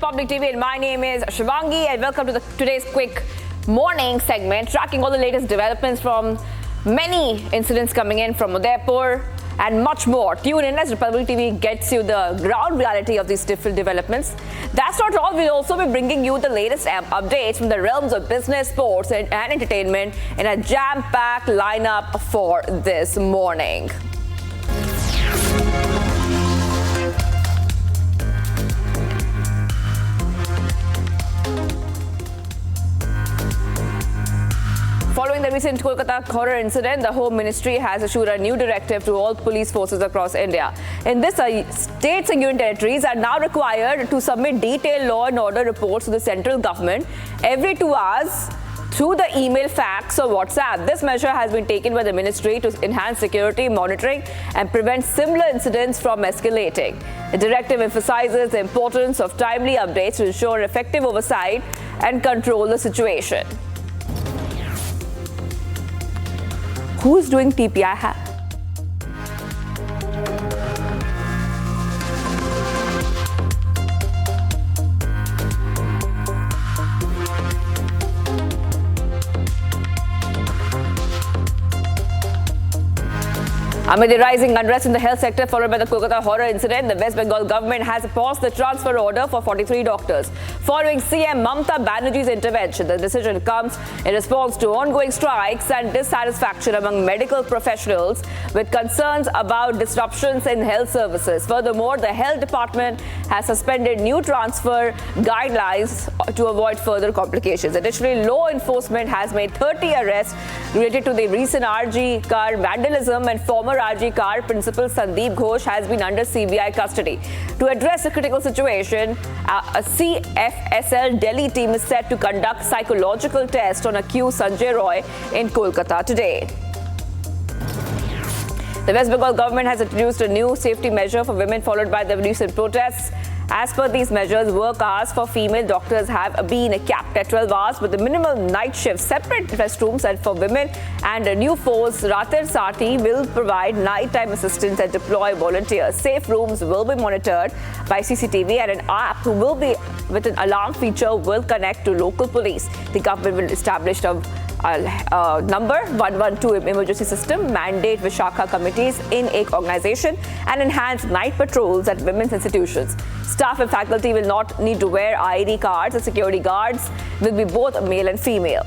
Republic TV, and my name is Shivangi, and welcome to today's quick morning segment, tracking all the latest developments from many incidents coming in from Udaipur and much more. Tune in as Republic TV gets you the ground reality of these different developments. That's not all. We'll also be bringing you the latest updates from the realms of business, sports, and entertainment in a jam-packed lineup for this morning. Following the recent Kolkata horror incident, the Home Ministry has issued a new directive to all police forces across India. In this, states and union territories are now required to submit detailed law and order reports to the central government every 2 hours through the email, fax or WhatsApp. This measure has been taken by the ministry to enhance security monitoring and prevent similar incidents from escalating. The directive emphasizes the importance of timely updates to ensure effective oversight and control the situation. Who is doing TPI? Amid the rising unrest in the health sector followed by the Kolkata horror incident, the West Bengal government has paused the transfer order for 43 doctors. Following CM Mamata Banerjee's intervention, the decision comes in response to ongoing strikes and dissatisfaction among medical professionals with concerns about disruptions in health services. Furthermore, the health department has suspended new transfer guidelines to avoid further complications. Additionally, law enforcement has made 30 arrests related to the recent RG car vandalism, and former RG car principal Sandeep Ghosh has been under CBI custody. To address the critical situation, a CFSL Delhi team is set to conduct psychological tests on accused Sanjay Roy in Kolkata today. The West Bengal government has introduced a new safety measure for women followed by the recent protests. As per these measures, work hours for female doctors have been capped at 12 hours with the minimal night shifts, separate restrooms and for women, and a new force, Ratir Sati, will provide nighttime assistance and deploy volunteers. Safe rooms will be monitored by CCTV, and an app will be with an alarm feature will connect to local police. The government will establish a number 112 emergency system, mandate Vishakha committees in a organization, and enhance night patrols at women's institutions. Staff and faculty will not need to wear ID cards. The security guards will be both male and female.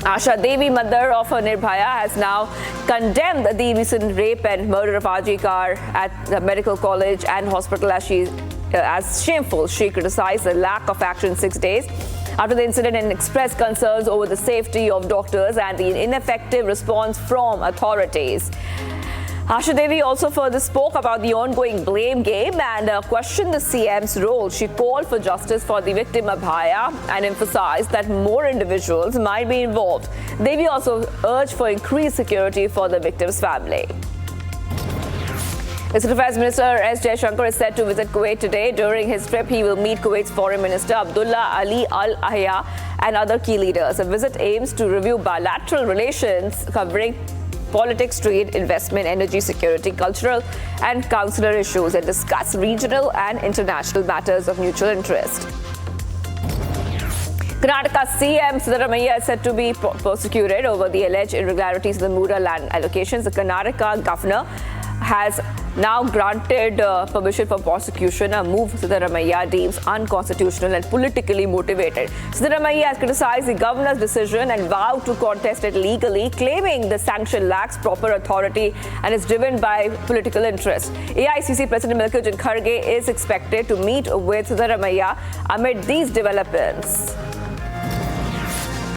Asha Devi, mother of Nirbhaya, has now condemned the recent rape and murder of RG Kar at the medical college and hospital as shameful. She criticized the lack of action 6 days after the incident and expressed concerns over the safety of doctors and the ineffective response from authorities. Asha Devi also further spoke about the ongoing blame game and questioned the CM's role. She called for justice for the victim Abhaya and emphasized that more individuals might be involved. Devi also urged for increased security for the victim's family. External Affairs Minister S. Jaishankar is set to visit Kuwait today. During his trip, he will meet Kuwait's Foreign Minister Abdullah Ali Al Ahya and other key leaders. The visit aims to review bilateral relations covering politics, trade, investment, energy, security, cultural and consular issues, and discuss regional and international matters of mutual interest. Karnataka CM Siddaramiah is said to be prosecuted over the alleged irregularities in the MUDA land allocations. The Karnataka Governor has now granted permission for prosecution, a move Siddaramiah deems unconstitutional and politically motivated. Siddaramaiah has criticized the governor's decision and vowed to contest it legally, claiming the sanction lacks proper authority and is driven by political interest. AICC President Mallikarjun Kharge is expected to meet with Siddaramaiah amid these developments.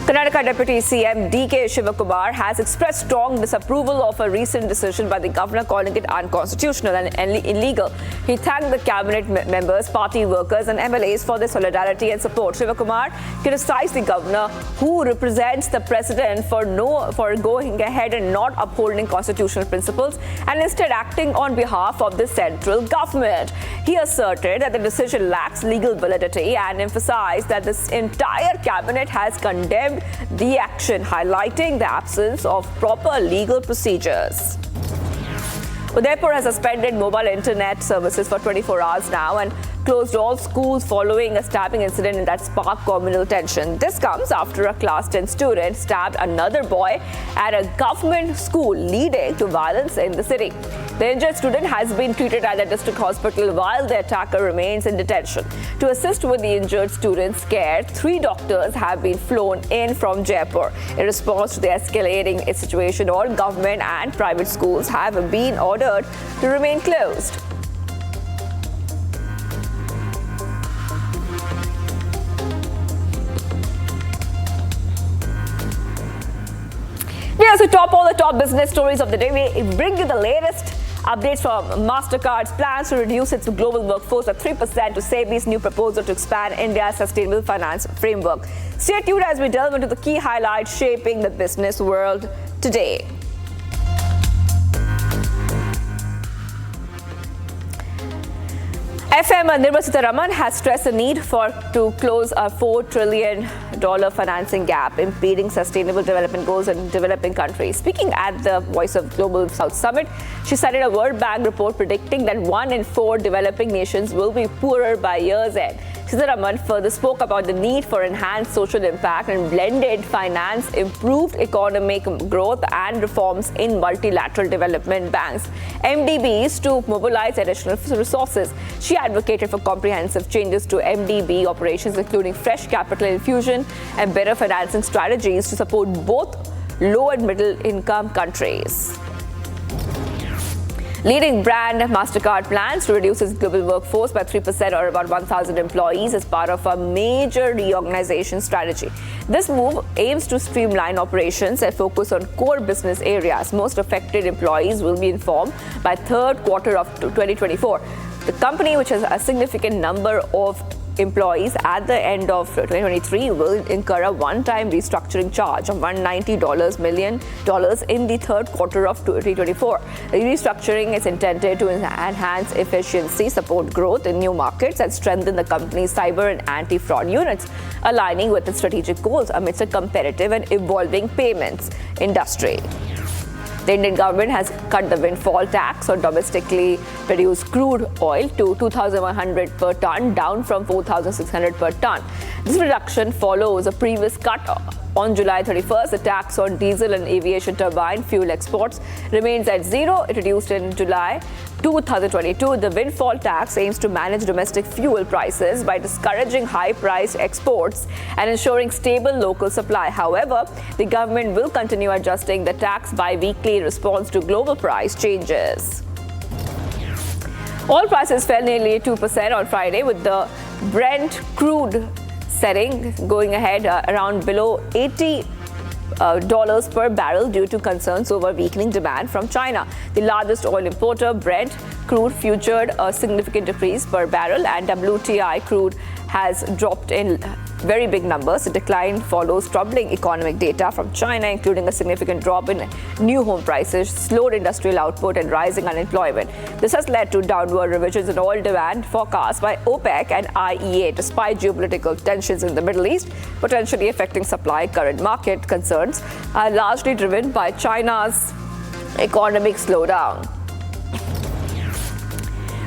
Karnataka Deputy CM D.K. Shivakumar has expressed strong disapproval of a recent decision by the governor calling it unconstitutional and illegal. He thanked the cabinet members, party workers and MLAs for their solidarity and support. Shivakumar criticized the governor, who represents the president, for going ahead and not upholding constitutional principles and instead acting on behalf of the central government. He asserted that the decision lacks legal validity and emphasized that this entire cabinet has condemned the action, highlighting the absence of proper legal procedures. Udaipur has suspended mobile internet services for 24 hours now, and closed all schools following a stabbing incident that sparked communal tension. This comes after a class 10 student stabbed another boy at a government school, leading to violence in the city. The injured student has been treated at the district hospital while the attacker remains in detention. To assist with the injured student's care, 3 doctors have been flown in from Jaipur. In response to the escalating situation, all government and private schools have been ordered to remain closed. We also top all the top business stories of the day. We bring you the latest updates from MasterCard's plans to reduce its global workforce by 3% to SEBI's new proposal to expand India's sustainable finance framework. Stay tuned as we delve into the key highlights shaping the business world today. FM Nirmala Siddaramaiah has stressed the need to close a $4 trillion financing gap, impeding sustainable development goals in developing countries. Speaking at the Voice of Global South Summit, she cited a World Bank report predicting that 1 in 4 developing nations will be poorer by year's end. Siddaramaiah further spoke about the need for enhanced social impact and blended finance, improved economic growth and reforms in multilateral development banks, MDBs, to mobilize additional resources. She advocated for comprehensive changes to MDB operations, including fresh capital infusion and better financing strategies to support both low and middle income countries. Leading brand MasterCard plans to reduce its global workforce by 3% or about 1,000 employees as part of a major reorganization strategy. This move aims to streamline operations and focus on core business areas. Most affected employees will be informed by third quarter of 2024. The company, which has a significant number of employees at the end of 2023, will incur a one-time restructuring charge of $190 million in the third quarter of 2024. The restructuring is intended to enhance efficiency, support growth in new markets, and strengthen the company's cyber and anti-fraud units, aligning with its strategic goals amidst a competitive and evolving payments industry. The Indian government has cut the windfall tax on domestically produced crude oil to $2,100 per ton, down from $4,600 per ton. This reduction follows a previous cut on July 31st. The tax on diesel and aviation turbine fuel exports remains at zero. It reduced in July 2022. The windfall tax aims to manage domestic fuel prices by discouraging high-priced exports and ensuring stable local supply. However, the government will continue adjusting the tax bi-weekly in response to global price changes. Oil prices fell nearly 2% on Friday, with the Brent crude setting going ahead around below $80 per barrel due to concerns over weakening demand from China. The largest oil importer, Brent crude, featured a significant decrease per barrel, and WTI crude has dropped in very big numbers. The decline follows troubling economic data from China, including a significant drop in new home prices, slowed industrial output, and rising unemployment. This has led to downward revisions in oil demand forecasts by OPEC and IEA, despite geopolitical tensions in the Middle East potentially affecting supply. Current market concerns are largely driven by China's economic slowdown.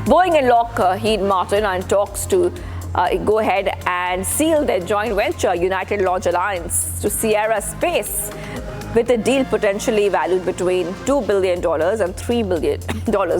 Boeing and Lockheed Martin are in talks to go ahead and seal their joint venture United Launch Alliance to Sierra Space, with a deal potentially valued between $2 billion and $3 billion.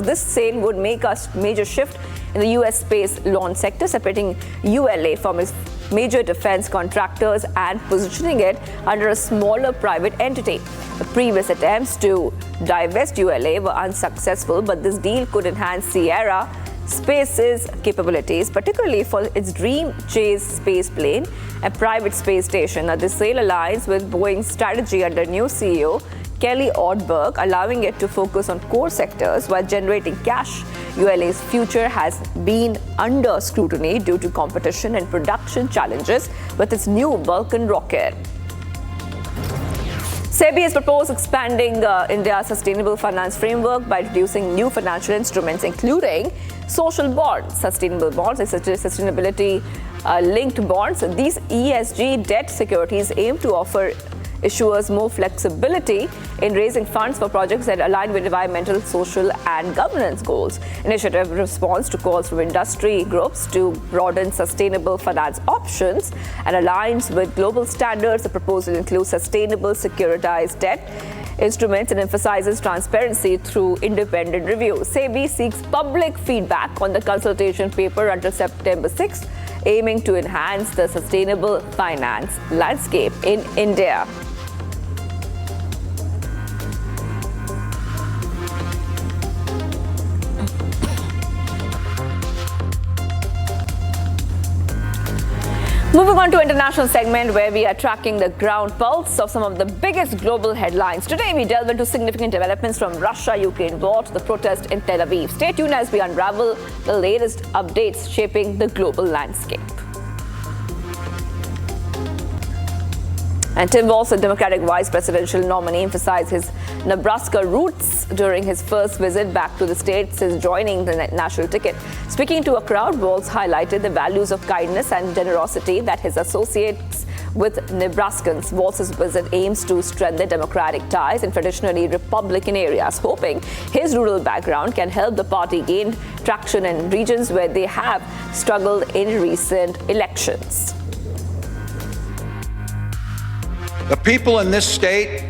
This sale would make a major shift in the U.S. space launch sector, separating ULA from its major defense contractors and positioning it under a smaller private entity. The previous attempts to divest ULA were unsuccessful, but this deal could enhance Sierra Space's capabilities, particularly for its Dream Chase space plane and private space station. Now, this sale aligns with Boeing's strategy under new CEO Kelly Ortberg, allowing it to focus on core sectors while generating cash. ULA's future has been under scrutiny due to competition and production challenges with its new Vulcan rocket. SEBI has proposed expanding India's sustainable finance framework by introducing new financial instruments, including social bonds, sustainable bonds, and sustainability linked bonds. These ESG debt securities aim to offer issuers more flexibility in raising funds for projects that align with environmental, social and governance goals. Initiative responds to calls from industry groups to broaden sustainable finance options and aligns with global standards. The proposal includes sustainable securitized debt instruments and emphasizes transparency through independent review. SEBI seeks public feedback on the consultation paper until September 6th, aiming to enhance the sustainable finance landscape in India. Moving on to international segment where we are tracking the ground pulse of some of the biggest global headlines. Today we delve into significant developments from Russia-Ukraine war to the protest in Tel Aviv. Stay tuned as we unravel the latest updates shaping the global landscape. And Tim Walz, the Democratic vice presidential nominee, emphasized his Nebraska roots during his first visit back to the state since joining the national ticket. Speaking to a crowd, Walz highlighted the values of kindness and generosity that his associates with Nebraskans. Walz's visit aims to strengthen democratic ties in traditionally Republican areas, hoping his rural background can help the party gain traction in regions where they have struggled in recent elections. The people in this state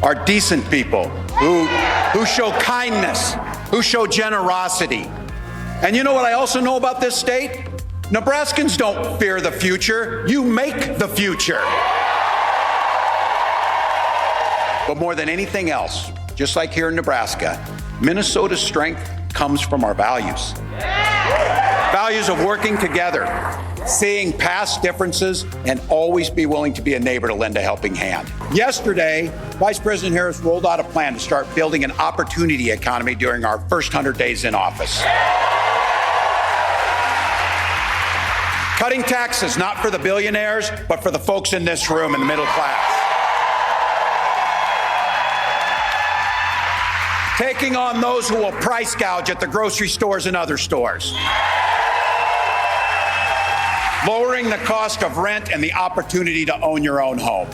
are decent people who show kindness, who show generosity. And you know what I also know about this state? Nebraskans don't fear the future. You make the future. But more than anything else, just like here in Nebraska, Minnesota's strength comes from our values. Values of working together, seeing past differences, and always be willing to be a neighbor to lend a helping hand. Yesterday, Vice President Harris rolled out a plan to start building an opportunity economy during our first 100 days in office. Cutting taxes, not for the billionaires, but for the folks in this room in the middle class. Taking on those who will price gouge at the grocery stores and other stores. Lowering the cost of rent and the opportunity to own your own home.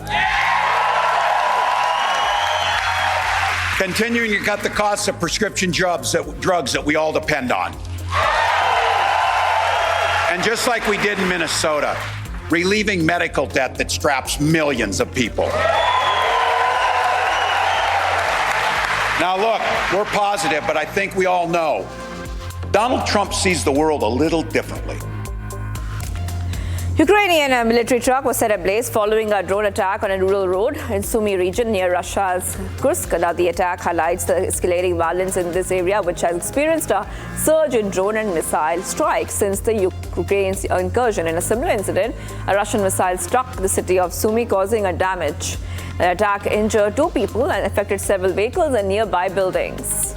Continuing to cut the costs of prescription drugs that we all depend on. And just like we did in Minnesota, relieving medical debt that straps millions of people. Now look, we're positive, but I think we all know Donald Trump sees the world a little differently. Ukrainian military truck was set ablaze following a drone attack on a rural road in Sumy region near Russia's Kursk. Now, the attack highlights the escalating violence in this area, which has experienced a surge in drone and missile strikes since the Ukraine's incursion. In a similar incident, a Russian missile struck the city of Sumy, causing a damage. The attack injured 2 people and affected several vehicles and nearby buildings.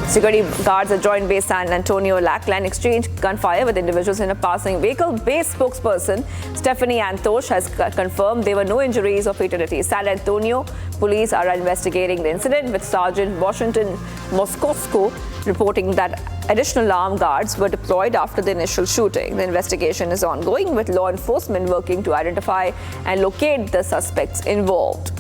Security guards at Joint Base San Antonio Lackland exchanged gunfire with individuals in a passing vehicle. Base spokesperson Stephanie Antosh has confirmed there were no injuries or fatalities. San Antonio police are investigating the incident, with Sergeant Washington Moskosko reporting that additional armed guards were deployed after the initial shooting. The investigation is ongoing, with law enforcement working to identify and locate the suspects involved.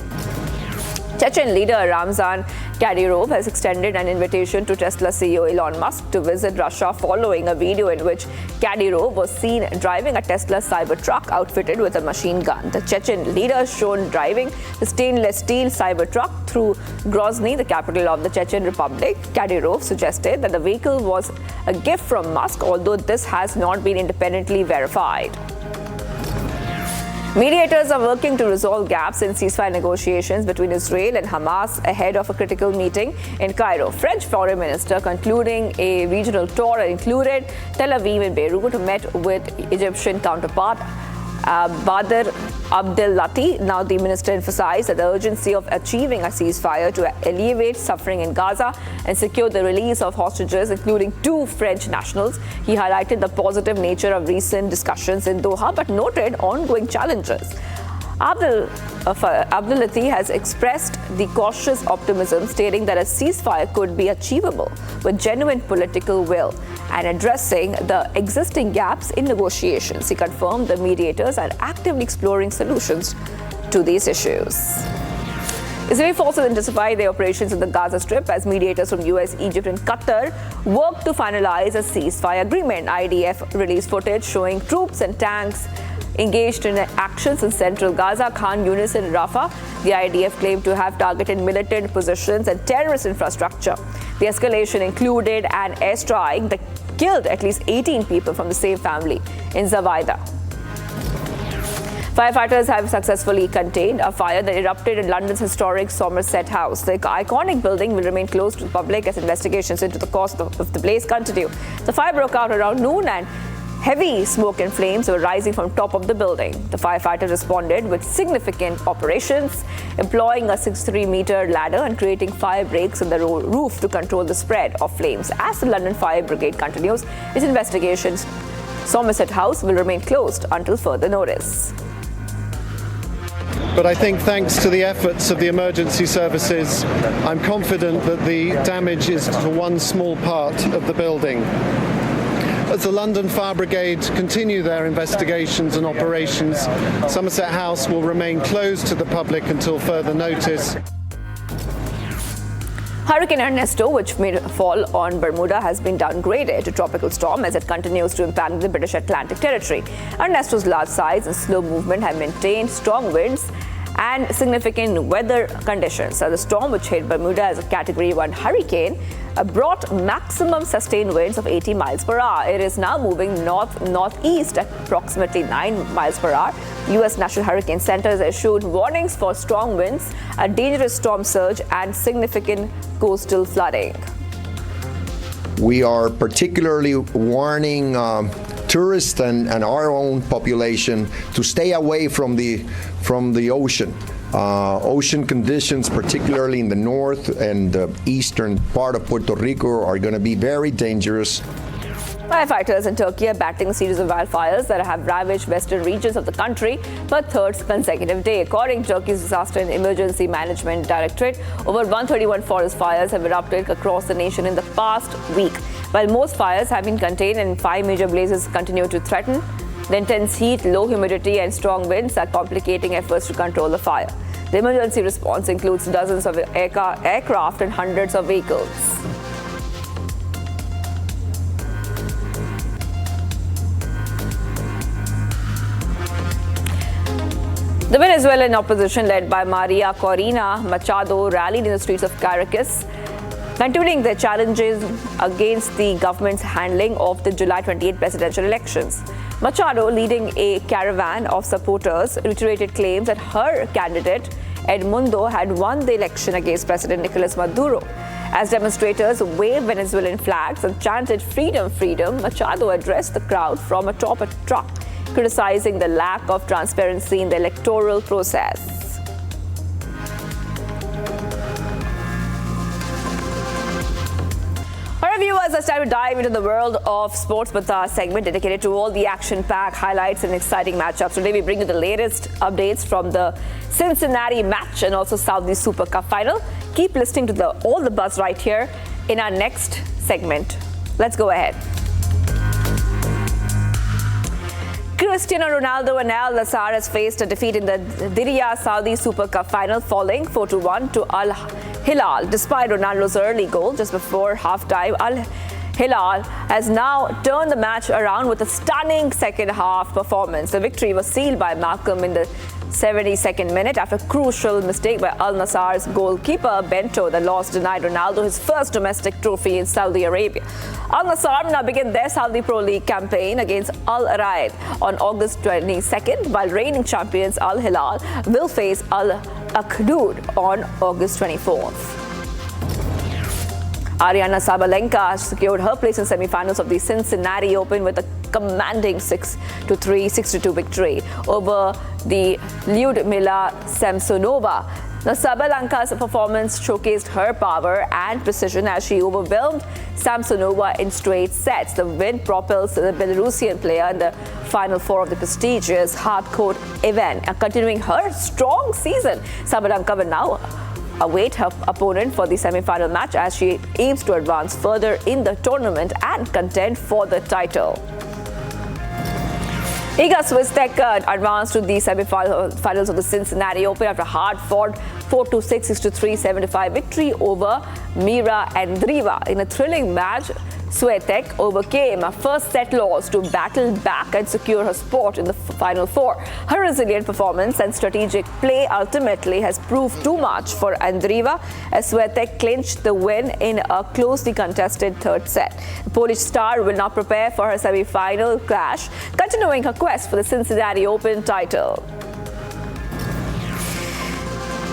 Chechen leader Ramzan Kadyrov has extended an invitation to Tesla CEO Elon Musk to visit Russia following a video in which Kadyrov was seen driving a Tesla Cybertruck outfitted with a machine gun. The Chechen leader shown driving the stainless steel Cybertruck through Grozny, the capital of the Chechen Republic. Kadyrov suggested that the vehicle was a gift from Musk, although this has not been independently verified. Mediators are working to resolve gaps in ceasefire negotiations between Israel and Hamas ahead of a critical meeting in Cairo. French Foreign Minister concluding a regional tour that included Tel Aviv and Beirut met with Egyptian counterpart Badr Abdelati. Now, the minister emphasized that the urgency of achieving a ceasefire to alleviate suffering in Gaza and secure the release of hostages, including 2 French nationals. He highlighted the positive nature of recent discussions in Doha, but noted ongoing challenges. Abdelati has expressed the cautious optimism, stating that a ceasefire could be achievable with genuine political will and addressing the existing gaps in negotiations. He confirmed the mediators are actively exploring solutions to these issues. Israeli forces intensify their operations in the Gaza Strip as mediators from US, Egypt and Qatar work to finalize a ceasefire agreement. IDF released footage showing troops and tanks engaged in actions in central Gaza, Khan Yunis and Rafah. The IDF claimed to have targeted militant positions and terrorist infrastructure. The escalation included an airstrike that killed at least 18 people from the same family in Zawaida. Firefighters have successfully contained a fire that erupted in London's historic Somerset House. The iconic building will remain closed to the public as investigations into the cause of the blaze continue. The fire broke out around noon and heavy smoke and flames were rising from top of the building. The firefighters responded with significant operations, employing a 63-meter ladder and creating fire breaks on the roof to control the spread of flames. As the London Fire Brigade continues its investigations, Somerset House will remain closed until further notice. But I think thanks to the efforts of the emergency services, I'm confident that the damage is to one small part of the building. As the London Fire Brigade continue their investigations and operations, Somerset House will remain closed to the public until further notice. Hurricane Ernesto, which made fall on Bermuda, has been downgraded to tropical storm as it continues to impact the British Atlantic territory. Ernesto's large size and slow movement have maintained strong winds and significant weather conditions. The storm, which hit Bermuda as a Category 1 hurricane, brought maximum sustained winds of 80 miles per hour. It is now moving north-northeast at approximately 9 miles per hour. U.S. National Hurricane Center has issued warnings for strong winds, a dangerous storm surge, and significant coastal flooding. We are particularly warning tourists and our own population to stay away from the ocean. Ocean conditions, particularly in the north and the eastern part of Puerto Rico, are going to be very dangerous. Firefighters in Turkey are battling a series of wildfires that have ravaged western regions of the country for a third consecutive day. According to Turkey's Disaster and Emergency Management Directorate, over 131 forest fires have erupted across the nation in the past week. While most fires have been contained and 5 major blazes continue to threaten, the intense heat, low humidity and strong winds are complicating efforts to control the fire. The emergency response includes dozens of aircraft and hundreds of vehicles. The Venezuelan opposition, led by Maria Corina Machado, rallied in the streets of Caracas, continuing their challenges against the government's handling of the July 28 presidential elections. Machado, leading a caravan of supporters, reiterated claims that her candidate, Edmundo, had won the election against President Nicolas Maduro. As demonstrators waved Venezuelan flags and chanted "Freedom, freedom," Machado addressed the crowd from atop a truck, criticizing the lack of transparency in the electoral process. All right, viewers, it's time to dive into the world of sports with our segment dedicated to all the action-packed highlights and exciting matchups. Today, we bring you the latest updates from the Cincinnati match and also Saudi Super Cup final. Keep listening to all the buzz right here in our next segment. Let's go ahead. Cristiano Ronaldo and Al Nassr has faced a defeat in the Diriyah Saudi Super Cup final, falling 4-1 to Al Hilal. Despite Ronaldo's early goal just before halftime, Al Hilal has now turned the match around with a stunning second-half performance. The victory was sealed by Malcolm in the 72nd minute after a crucial mistake by Al Nassr's goalkeeper Bento. The loss denied Ronaldo his first domestic trophy in Saudi Arabia. Al Nassr now begin their Saudi Pro League campaign against Al Araid on August 22nd, while reigning champions Al Hilal will face Al Akhdud on August 24th. Aryna Sabalenka secured her place in semi-finals of the Cincinnati Open with a commanding 6-3, 6-2 victory over the Lyudmila Samsonova. Now, Sabalenka's performance showcased her power and precision as she overwhelmed Samsonova in straight sets. The win propels the Belarusian player in the Final Four of the prestigious hard-court event. Continuing her strong season, Sabalenka will now await her opponent for the semi-final match as she aims to advance further in the tournament and contend for the title. Iga Swiatek advanced to the semi-finals of the Cincinnati Open after a hard-fought 4-6, 6-3, 7-5 victory over Mira Andreeva. In a thrilling match, Swiatek overcame a first-set loss to battle back and secure her spot in the Final Four. Her resilient performance and strategic play ultimately has proved too much for Andreeva as Swiatek clinched the win in a closely contested third set. The Polish star will now prepare for her semi-final clash, continuing her quest for the Cincinnati Open title.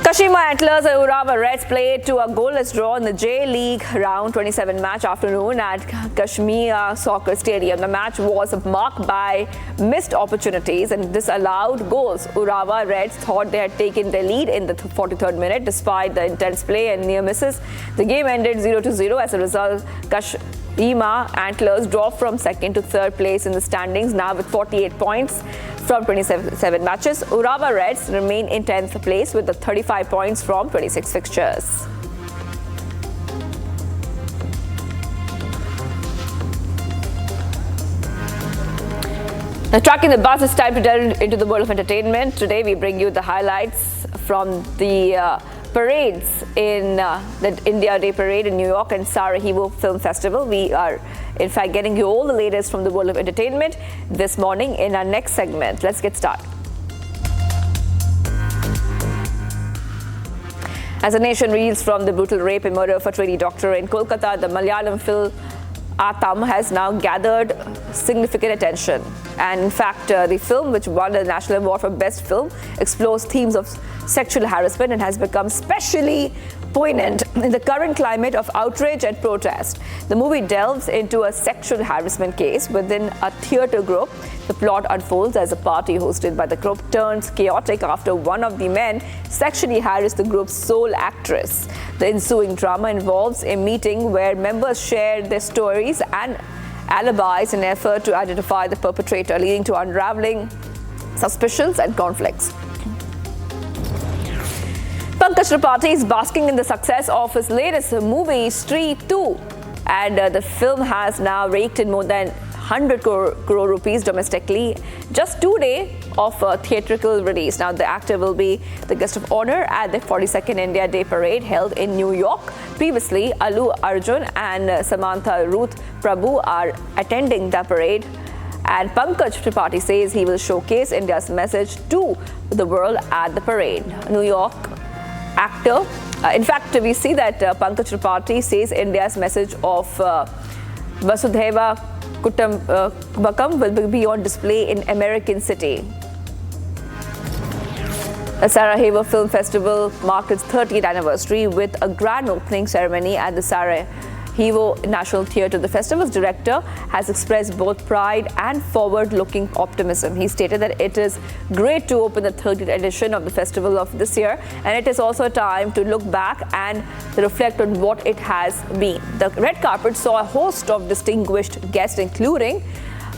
Kashima Antlers and Urawa Reds played to a goalless draw in the J-League Round 27 match afternoon at Kashmir Soccer Stadium. The match was marked by missed opportunities and disallowed goals. Urawa Reds thought they had taken the lead in the 43rd minute despite the intense play and near misses. The game ended 0-0. As a result, Kashima Antlers dropped from second to third place in the standings, now with 48 points from 27 matches. Urawa Reds remain in 10th place with the 35 points from 26 fixtures. Now, tracking the bus, it's time to delve into the world of entertainment. Today, we bring you the highlights from the parades in the India Day Parade in New York and Sarajevo Film Festival. We are, in fact, getting you all the latest from the world of entertainment this morning in our next segment. Let's get started. As the nation reels from the brutal rape and murder of a trainee doctor in Kolkata, the Malayalam film Atam has now gathered significant attention. And in fact, the film, which won the National Award for Best Film, explores themes of sexual harassment and has become especially poignant in the current climate of outrage and protest. The movie delves into a sexual harassment case within a theatre group. The plot unfolds as a party hosted by the group turns chaotic after one of the men sexually harassed the group's sole actress. The ensuing drama involves a meeting where members share their stories and alibis in an effort to identify the perpetrator, leading to unraveling suspicions and conflicts. Pankaj Tripathi is basking in the success of his latest movie, Stree 2, and the film has now raked in more than 100 crore rupees domestically, just 2 days of theatrical release. Now, the actor will be the guest of honor at the 42nd India Day Parade held in New York. Previously, Allu Arjun and Samantha Ruth Prabhu are attending the parade. And Pankaj Tripathi says he will showcase India's message to the world at the parade. New York actor. In fact, we see that Pankaj Tripathi says India's message of Vasudhaiva Kutumbakam will be on display in American City. The Sarajevo Film Festival marked its 30th anniversary with a grand opening ceremony at the Sarajevo National Theatre. The festival's director has expressed both pride and forward-looking optimism. He stated that it is great to open the 30th edition of the festival of this year, and it is also a time to look back and reflect on what it has been. The red carpet saw a host of distinguished guests, including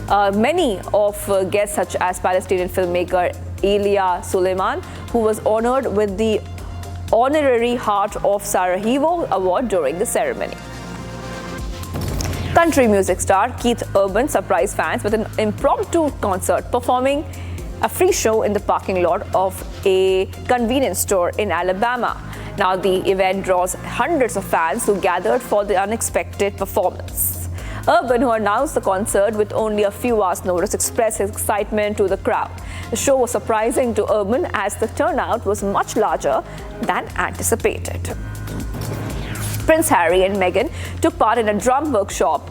many of guests such as Palestinian filmmaker Elia Suleiman, who was honored with the Honorary Heart of Sarajevo Award during the ceremony. Country music star Keith Urban surprised fans with an impromptu concert, performing a free show in the parking lot of a convenience store in Alabama. Now, the event draws hundreds of fans who gathered for the unexpected performance. Urban, who announced the concert with only a few hours' notice, expressed his excitement to the crowd. The show was surprising to Urban as the turnout was much larger than anticipated. Prince Harry and Meghan took part in a drum workshop,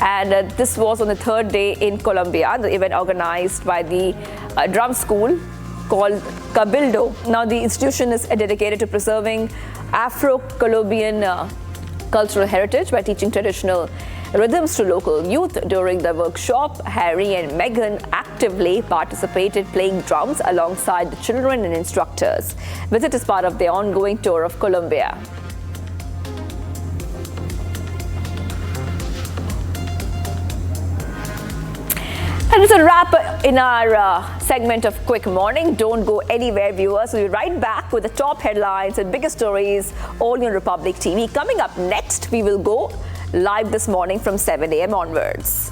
and this was on the third day in Colombia. The event organized by the drum school called Cabildo. Now, the institution is dedicated to preserving Afro-Colombian cultural heritage by teaching traditional rhythms to local youth. During the workshop, Harry and Meghan actively participated, playing drums alongside the children and instructors. Visit is part of their ongoing tour of Colombia. And it's a wrap in our segment of Quick Morning. Don't go anywhere, viewers. We'll be right back with the top headlines and biggest stories only on Republic TV. Coming up next, we will go live this morning from 7 a.m. onwards.